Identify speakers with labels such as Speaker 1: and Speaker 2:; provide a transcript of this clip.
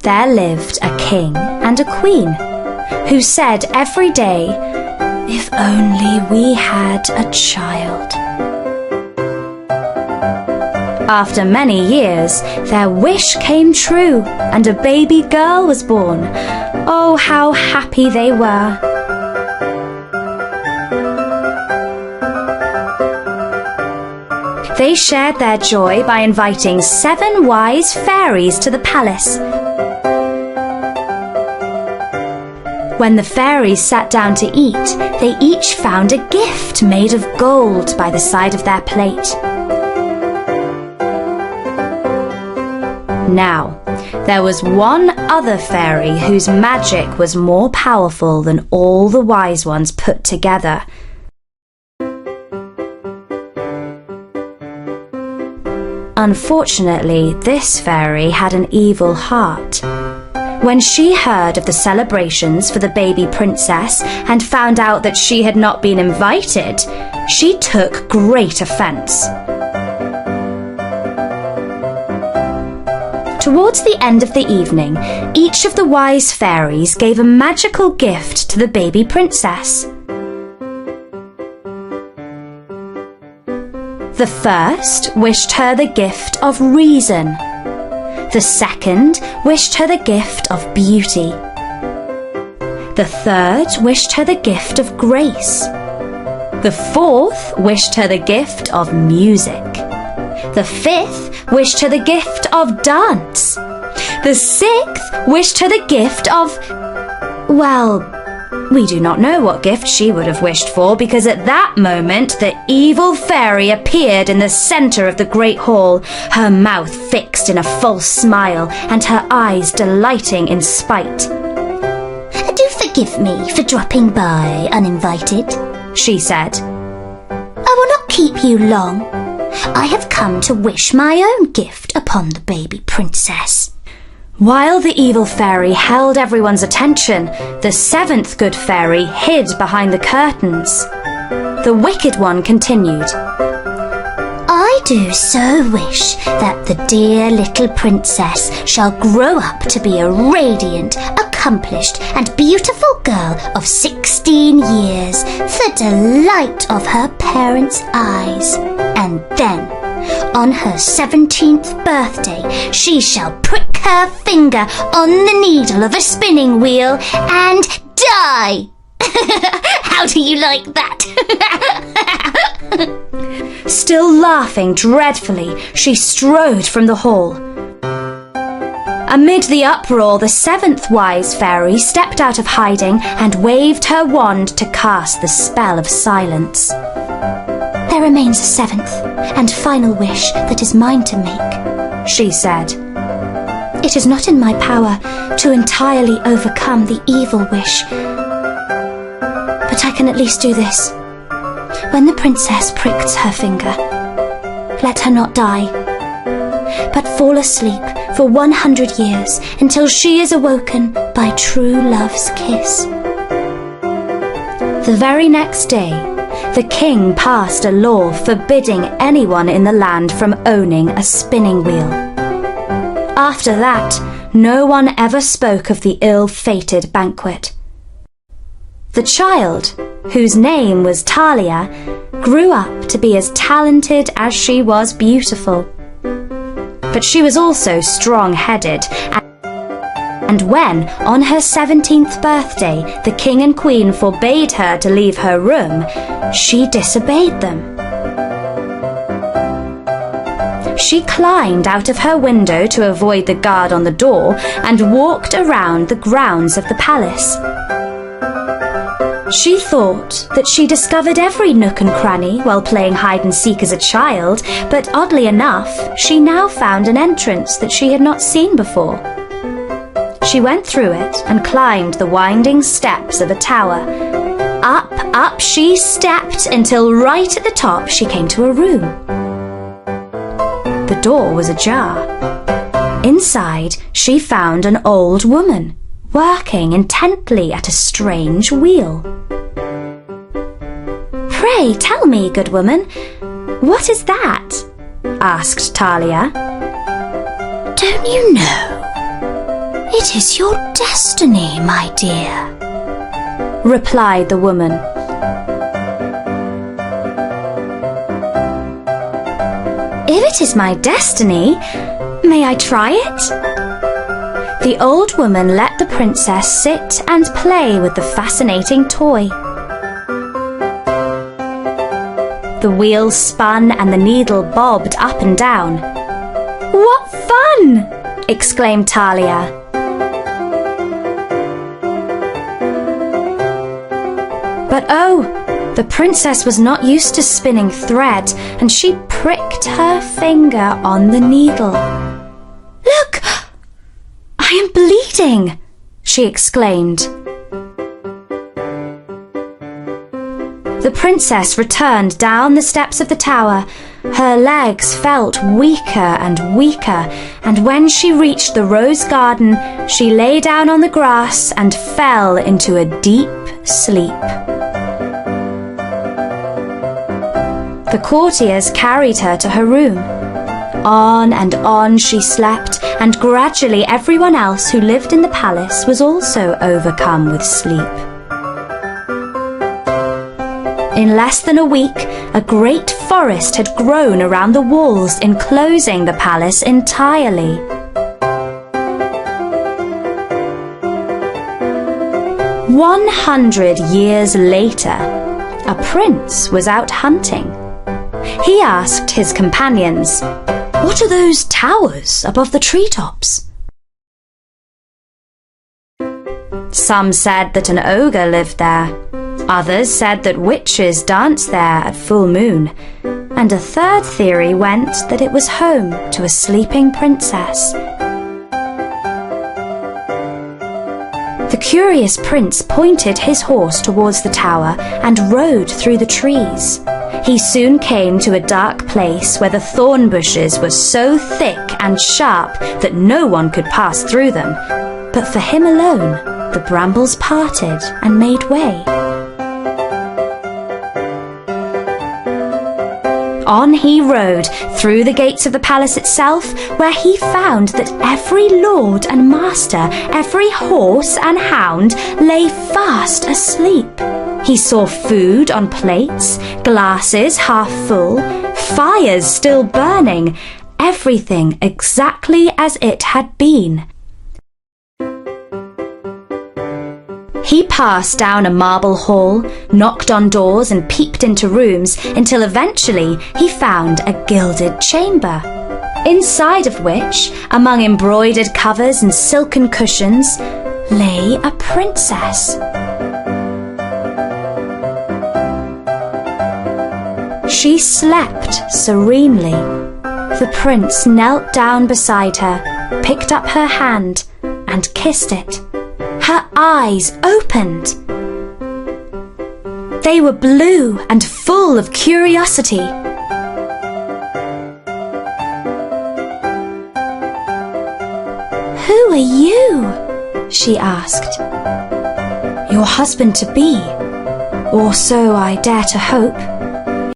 Speaker 1: There lived a king and a queen who said every day, "If only we had a child." After many years, their wish came true and a baby girl was born. Oh, how happy they were! They shared their joy by inviting 7 wise fairies to the palace. When the fairies sat down to eat, they each found a gift made of gold by the side of their plate. Now, there was one other fairy whose magic was more powerful than all the wise ones put together. Unfortunately, this fairy had an evil heart. When she heard of the celebrations for the baby princess and found out that she had not been invited, she took great offense. Towards the end of the evening, each of the wise fairies gave a magical gift to the baby princess. The first wished her the gift of reason. The second wished her the gift of beauty. The third wished her the gift of grace. The fourth wished her the gift of music. The fifth wished her the gift of dance. The sixth wished her the gift of... well, we do not know what gift she would have wished for, because at that moment the evil fairy appeared in the centre of the great hall, her mouth fixed in a false smile and her eyes delighting in spite.
Speaker 2: "Do forgive me for dropping by uninvited," she said. "I will not keep you long. I have come to wish my own gift upon the baby princess."
Speaker 1: While the evil fairy held everyone's attention, the 7th good fairy hid behind the curtains. The wicked one continued,
Speaker 2: "I do so wish that the dear little princess shall grow up to be a radiant, accomplished and beautiful girl of 16 years, the delight of her parents' eyes. And then, on her 17th birthday, she shall prick her finger on the needle of a spinning wheel and die." How do you like that?
Speaker 1: Still laughing dreadfully, she strode from the hall. Amid the uproar, the 7th wise fairy stepped out of hiding and waved her wand to cast the spell of silence.
Speaker 2: "There remains a 7th and final wish that is mine to make," she said. "It is not in my power to entirely overcome the evil wish, but I can at least do this. When the princess pricks her finger, let her not die, but fall asleep for 100 years until she is awoken by true love's kiss."
Speaker 1: The very next day, the king passed a law forbidding anyone in the land from owning a spinning wheel. After that, no one ever spoke of the ill-fated banquet. The child, whose name was Talia, grew up to be as talented as she was beautiful. But she was also strong-headed, and when, on her 17th birthday, the king and queen forbade her to leave her room, she disobeyed them. She climbed out of her window to avoid the guard on the door and walked around the grounds of the palace. She thought that she discovered every nook and cranny while playing hide-and-seek as a child, but oddly enough, she now found an entrance that she had not seen before. She went through it and climbed the winding steps of a tower. Up she stepped until right at the top she came to a room. The door was ajar. Inside, she found an old woman working intently at a strange wheel. "Pray tell me, good woman, what is that?" asked Talia.
Speaker 2: "Don't you know?" It is your destiny, my dear,
Speaker 1: replied the woman. If it is my destiny, may I try it? The old woman let the princess sit and play with the fascinating toy. The wheel spun and the needle bobbed up and down. "What fun!" exclaimed Talia. But oh, the princess was not used to spinning thread, and she pricked her finger on the needle. "Look! I am bleeding!" she exclaimed. The princess returned down the steps of the tower. Her legs felt weaker and weaker, and when she reached the rose garden, she lay down on the grass and fell into a deep sleep. The courtiers carried her to her room. On and on she slept, and gradually everyone else who lived in the palace was also overcome with sleep. In less than a week, a great forest had grown around the walls, enclosing the palace entirely. "100 years later, a prince was out hunting. He asked his companions, 'What are those towers above the treetops?' Some said that an ogre lived there. Others said that witches danced there at full moon. And a third theory went that it was home to a sleeping princess. The curious prince pointed his horse towards the tower and rode through the trees. He soon came to a dark place where the thorn bushes were so thick and sharp that no one could pass through them. But for him alone, the brambles parted and made way. On he rode through the gates of the palace itself, where he found that every lord and master, every horse and hound lay fast asleep. He saw food on plates, glasses half full, fires still burning, everything exactly as it had been. He passed down a marble hall, knocked on doors and peeped into rooms until eventually he found a gilded chamber, inside of which, among embroidered covers and silken cushions, lay a princess. She slept serenely. The prince knelt down beside her, picked up her hand and kissed it. Her eyes opened. They were blue and full of curiosity. "Who are you?" she asked. "Your husband-to-be, or so I dare to hope,"